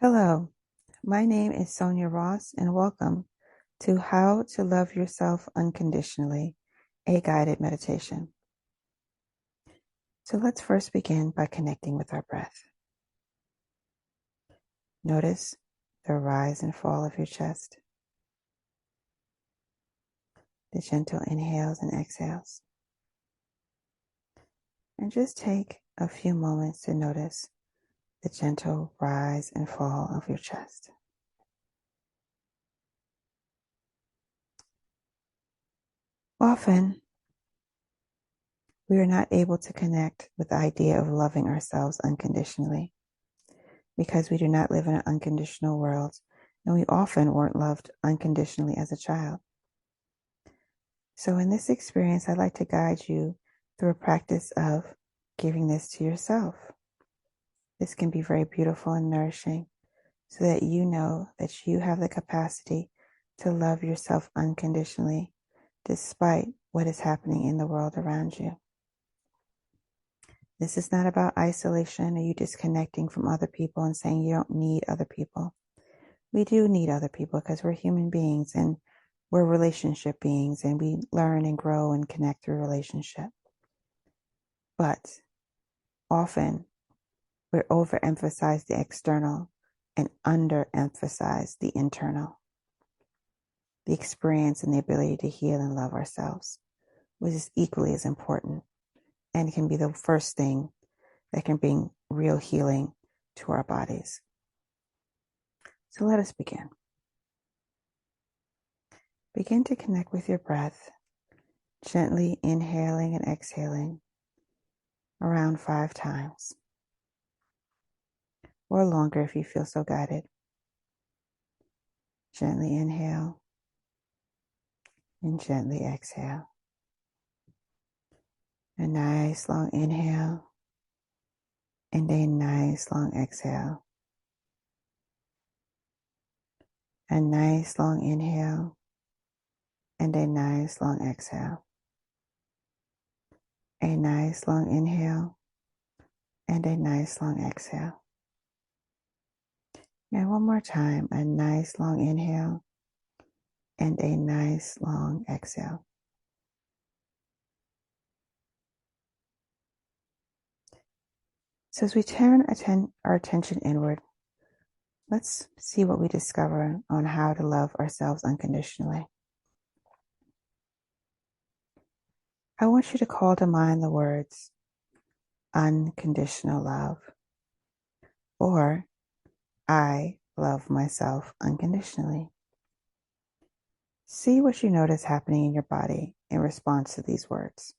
Hello, my name is Sonia Ross, and welcome to How to Love Yourself Unconditionally, a guided meditation. So let's first begin by connecting with our breath. Notice the rise and fall of your chest, the gentle inhales and exhales. And just take a few moments to notice the gentle rise and fall of your chest. Often, we are not able to connect with the idea of loving ourselves unconditionally because we do not live in an unconditional world, and we often weren't loved unconditionally as a child. So in this experience, I'd like to guide you through a practice of giving this to yourself. This can be very beautiful and nourishing so that you know that you have the capacity to love yourself unconditionally despite what is happening in the world around you. This is not about isolation or you disconnecting from other people and saying you don't need other people. We do need other people because we're human beings and we're relationship beings and we learn and grow and connect through relationship. But often we overemphasize the external and underemphasize the internal. The experience and the ability to heal and love ourselves, which is equally as important and can be the first thing that can bring real healing to our bodies. So let us begin. Begin to connect with your breath, gently inhaling and exhaling around 5 times, or longer if you feel so guided. Gently inhale and gently exhale. A nice long inhale and a nice long exhale. A nice long inhale and a nice long exhale. A nice long inhale and a nice long exhale. And one more time, a nice long inhale and a nice long exhale. So as we turn our attention inward, let's see what we discover on how to love ourselves unconditionally. I want you to call to mind the words unconditional love, or I love myself unconditionally. See what you notice happening in your body in response to these words.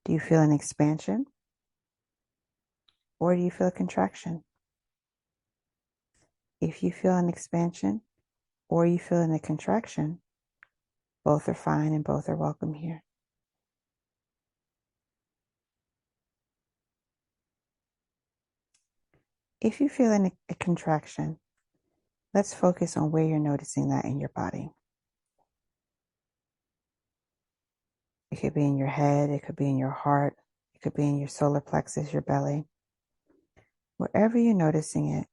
Do you feel an expansion? Or do you feel a contraction? If you feel an expansion or you feel a contraction, both are fine and both are welcome here. If you feel a contraction, let's focus on where you're noticing that in your body. It could be in your head, it could be in your heart, it could be in your solar plexus, your belly. Wherever you're noticing it,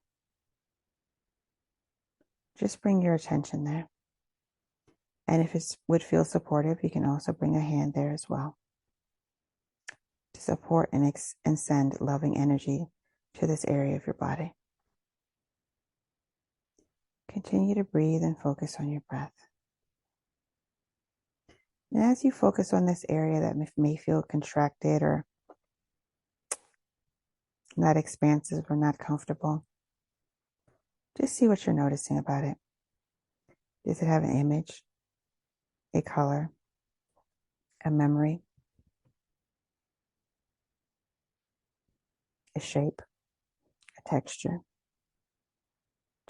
just bring your attention there. And if it would feel supportive, you can also bring a hand there as well to support and send loving energy to this area of your body. Continue to breathe and focus on your breath. And as you focus on this area that may feel contracted or not expansive or not comfortable, just see what you're noticing about it. Does it have an image, a color, a memory, a shape, a texture?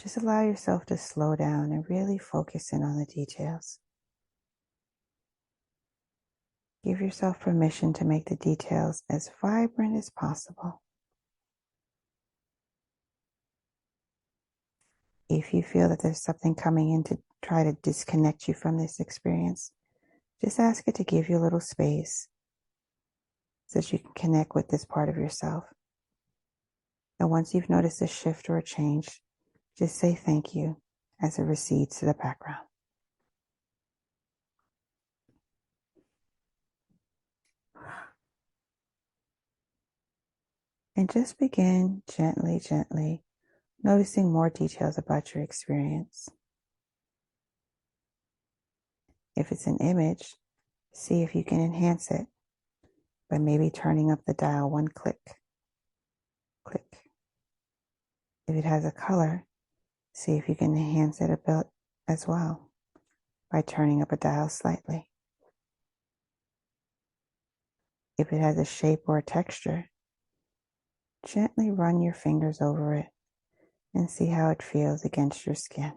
Just allow yourself to slow down and really focus in on the details. Give yourself permission to make the details as vibrant as possible. If you feel that there's something coming in to try to disconnect you from this experience, just ask it to give you a little space so that you can connect with this part of yourself. And once you've noticed a shift or a change, just say thank you as it recedes to the background. And just begin gently, gently, noticing more details about your experience. If it's an image, see if you can enhance it by maybe turning up the dial one click. Click. If it has a color, see if you can enhance it a bit as well by turning up a dial slightly. If it has a shape or a texture, gently run your fingers over it and see how it feels against your skin.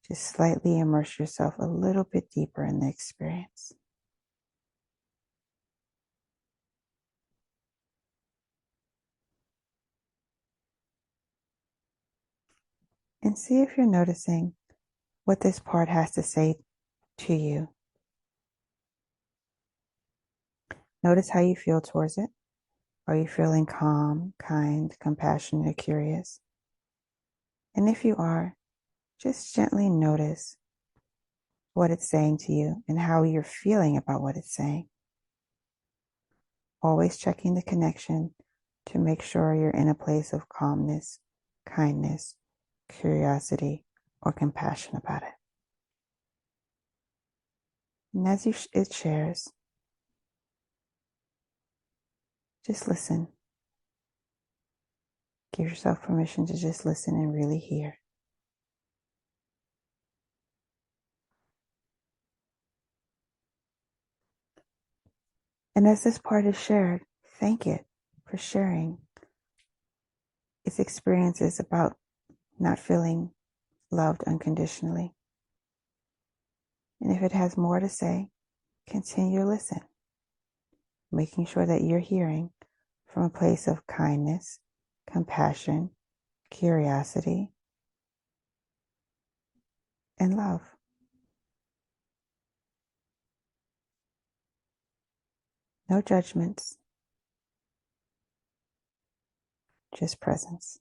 Just slightly immerse yourself a little bit deeper in the experience. And see if you're noticing what this part has to say to you. Notice how you feel towards it. Are you feeling calm, kind, compassionate, or curious? And if you are, just gently notice what it's saying to you and how you're feeling about what it's saying. Always checking the connection to make sure you're in a place of calmness, kindness, curiosity, or compassion about it. And as it shares, just listen. Give yourself permission to just listen and really hear. And as this part is shared, thank it for sharing its experiences about not feeling loved unconditionally. And if it has more to say, continue to listen, making sure that you're hearing from a place of kindness, compassion, curiosity, and love. No judgments, just presence.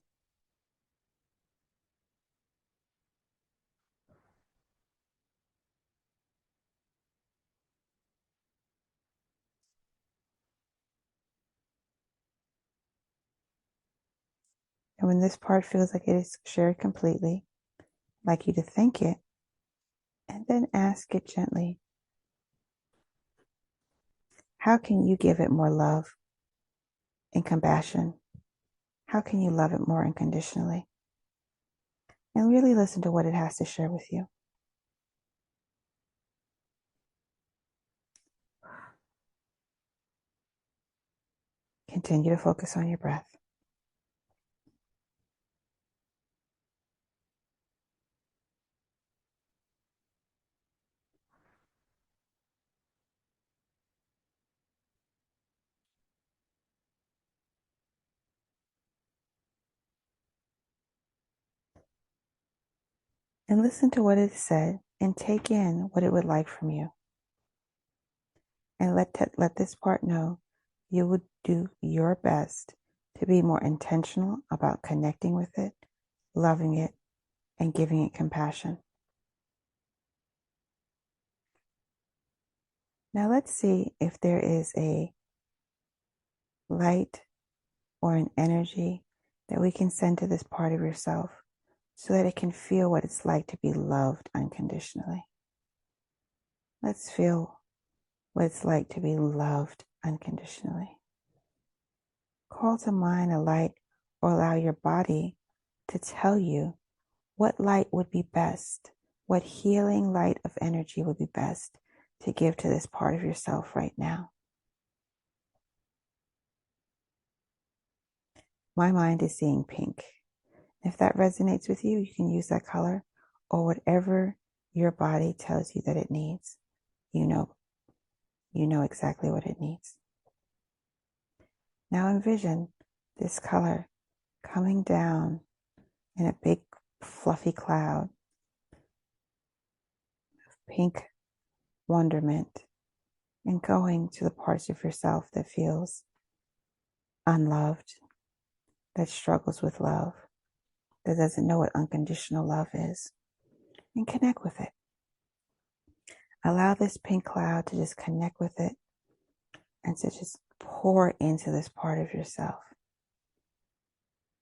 And when this part feels like it is shared completely, I'd like you to thank it and then ask it gently, how can you give it more love and compassion? How can you love it more unconditionally? And really listen to what it has to share with you. Continue to focus on your breath. And listen to what it said and take in what it would like from you. And let this part know you would do your best to be more intentional about connecting with it, loving it, and giving it compassion. Now let's see if there is a light or an energy that we can send to this part of yourself so that it can feel what it's like to be loved unconditionally. Let's feel what it's like to be loved unconditionally. Call to mind a light or allow your body to tell you what light would be best, what healing light of energy would be best to give to this part of yourself right now. My mind is seeing pink. If that resonates with you, you can use that color or whatever your body tells you that it needs. You know exactly what it needs. Now envision this color coming down in a big fluffy cloud of pink wonderment and going to the parts of yourself that feels unloved, that struggles with love, that doesn't know what unconditional love is, and connect with it. Allow this pink cloud to just connect with it and to just pour into this part of yourself.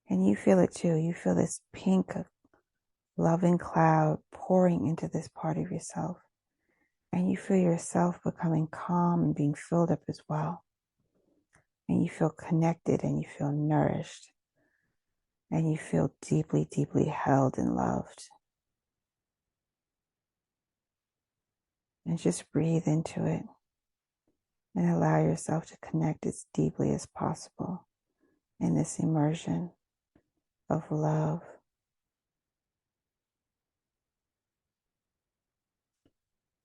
And you feel it too. You feel this pink, loving cloud pouring into this part of yourself. And you feel yourself becoming calm and being filled up as well. And you feel connected and you feel nourished. And you feel deeply, deeply held and loved. And just breathe into it. And allow yourself to connect as deeply as possible in this immersion of love.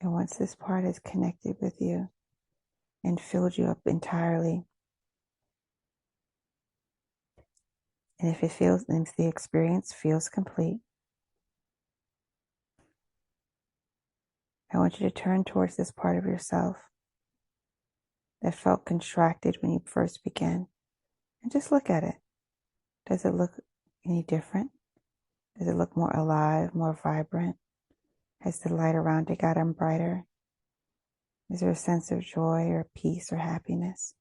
And once this part is connected with you and filled you up entirely, and if the experience feels complete, I want you to turn towards this part of yourself that felt contracted when you first began and just look at it. Does it look any different? Does it look more alive, more vibrant? Has the light around it gotten brighter? Is there a sense of joy or peace or happiness?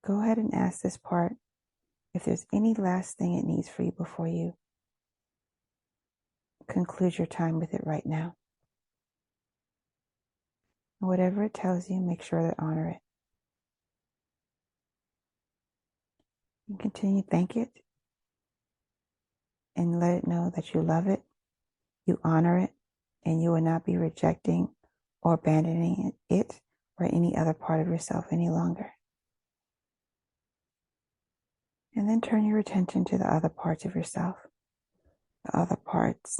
Go ahead and ask this part if there's any last thing it needs for you before you conclude your time with it right now. And whatever it tells you, make sure to honor it. And continue to thank it and let it know that you love it, you honor it, and you will not be rejecting or abandoning it or any other part of yourself any longer. And then turn your attention to the other parts of yourself, the other parts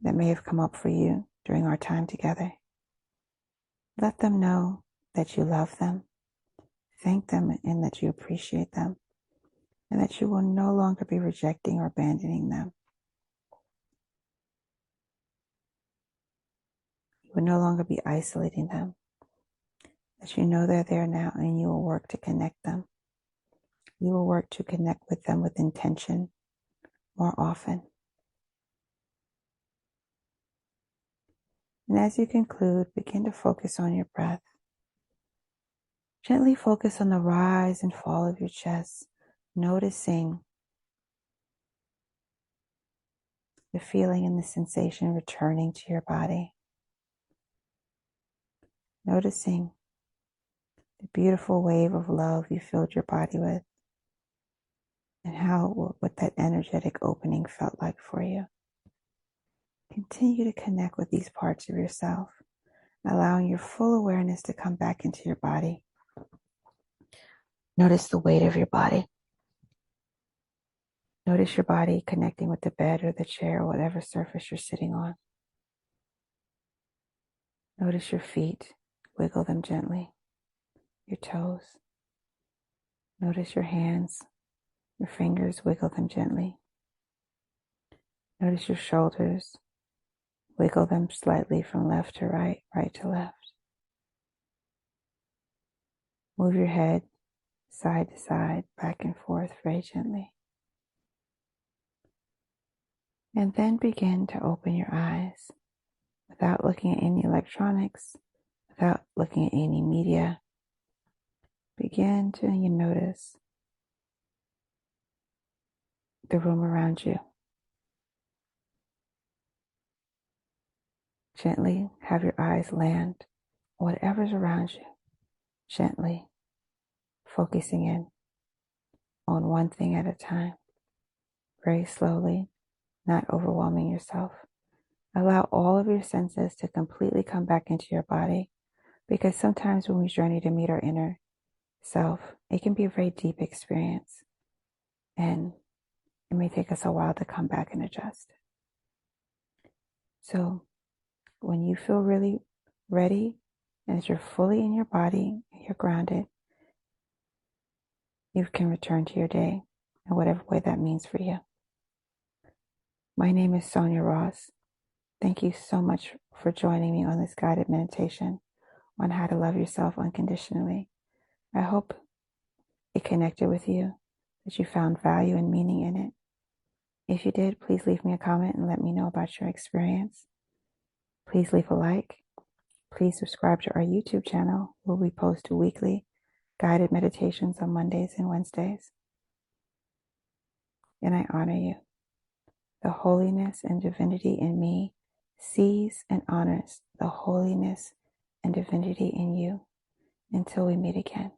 that may have come up for you during our time together. Let them know that you love them, thank them, and that you appreciate them, and that you will no longer be rejecting or abandoning them. You will no longer be isolating them, that you know they're there now and you will work to connect them. You will work to connect with them with intention more often. And as you conclude, begin to focus on your breath. Gently focus on the rise and fall of your chest, noticing the feeling and the sensation returning to your body. Noticing the beautiful wave of love you filled your body with and what that energetic opening felt like for you. Continue to connect with these parts of yourself, allowing your full awareness to come back into your body. Notice the weight of your body. Notice your body connecting with the bed or the chair or whatever surface you're sitting on. Notice your feet. Wiggle them gently. Your toes. Notice your hands. Your fingers. Wiggle them gently. Notice your shoulders. Wiggle them slightly from left to right, right to left. Move your head side to side, back and forth very gently. And then begin to open your eyes without looking at any electronics, without looking at any media. Begin to notice the room around you. Gently have your eyes land on whatever's around you. Gently focusing in on one thing at a time. Very slowly, not overwhelming yourself. Allow all of your senses to completely come back into your body, because sometimes when we journey to meet our inner self, it can be a very deep experience, and it may take us a while to come back and adjust. So when you feel really ready and that you're fully in your body, you're grounded, you can return to your day in whatever way that means for you. My name is Sonia Ross. Thank you so much for joining me on this guided meditation on how to love yourself unconditionally. I hope it connected with you, that you found value and meaning in it. If you did, please leave me a comment and let me know about your experience. Please leave a like. Please subscribe to our YouTube channel where we post weekly guided meditations on Mondays and Wednesdays. And I honor you. The holiness and divinity in me sees and honors the holiness and divinity in you until we meet again.